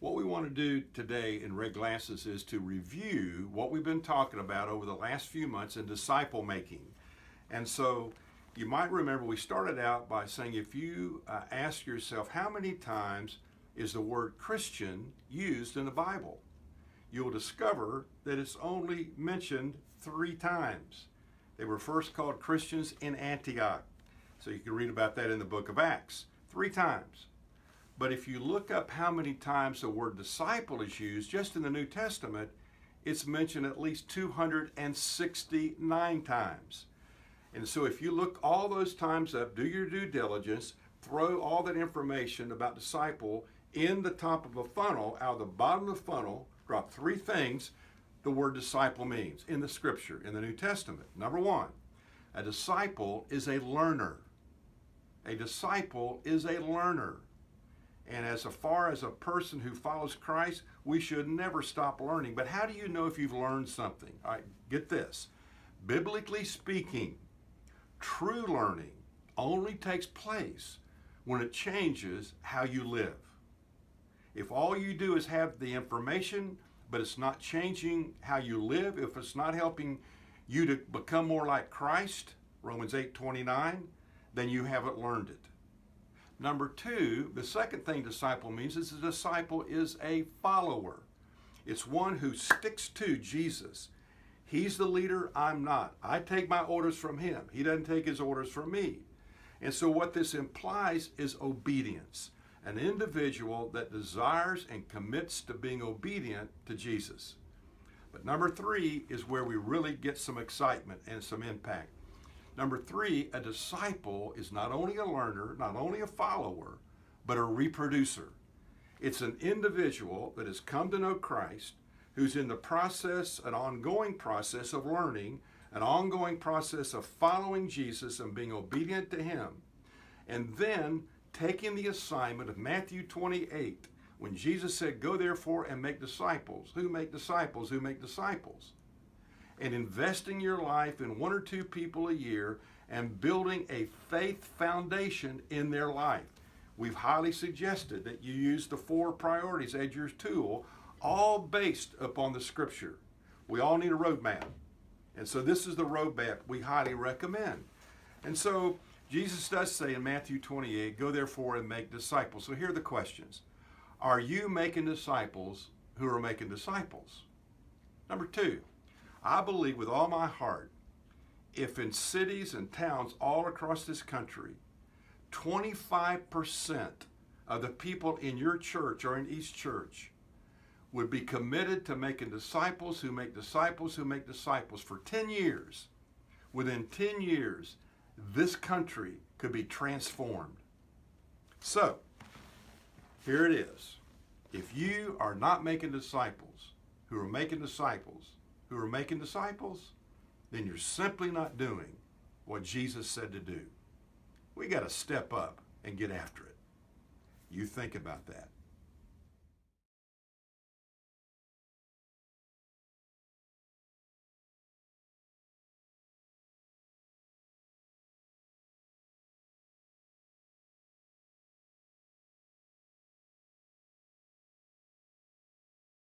What we want to do today in Red Glasses is to review what we've been talking about over the last few months in disciple making. And so you might remember we started out by saying if you ask yourself how many times is the word Christian used in the Bible, you'll discover that it's only mentioned 3 times. They were first called Christians in Antioch. So you can read about that in the book of Acts, 3 times. But if you look up how many times the word disciple is used just in the New Testament, it's mentioned at least 269 times. And so if you look all those times up, do your due diligence, throw all that information about disciple in the top of a funnel, out of the bottom of the funnel, drop 3 things the word disciple means in the scripture, in the New Testament. Number 1, a disciple is a learner. A disciple is a learner. And as far as a person who follows Christ, we should never stop learning. But how do you know if you've learned something? All right, get this. Biblically speaking, true learning only takes place when it changes how you live. If all you do is have the information, but it's not changing how you live, if it's not helping you to become more like Christ, Romans 8:29, then you haven't learned it. Number 2, the second thing disciple means is a disciple is a follower. It's one who sticks to Jesus. He's the leader, I'm not. I take my orders from him. He doesn't take his orders from me. And so what this implies is obedience. An individual that desires and commits to being obedient to Jesus. But number 3 is where we really get some excitement and some impact. Number 3, a disciple is not only a learner, not only a follower, but a reproducer. It's an individual that has come to know Christ, who's in the process, an ongoing process of learning, an ongoing process of following Jesus and being obedient to him, and then taking the assignment of Matthew 28, when Jesus said, go therefore and make disciples. Who make disciples? Who make disciples? And investing your life in 1 or 2 people a year and building a faith foundation in their life. We've highly suggested that you use the 4 priorities as your tool, all based upon the scripture. We all need a roadmap. And so this is the roadmap we highly recommend. And so Jesus does say in Matthew 28, go therefore and make disciples. So here are the questions. Are you making disciples who are making disciples? Number 2, I believe with all my heart, if in cities and towns all across this country, 25% of the people in your church or in each church would be committed to making disciples who make disciples who make disciples for 10 years, within 10 years, this country could be transformed. So, here it is. If you are not making disciples who are making disciples, who are making disciples, then you're simply not doing what Jesus said to do. We got to step up and get after it. You think about that.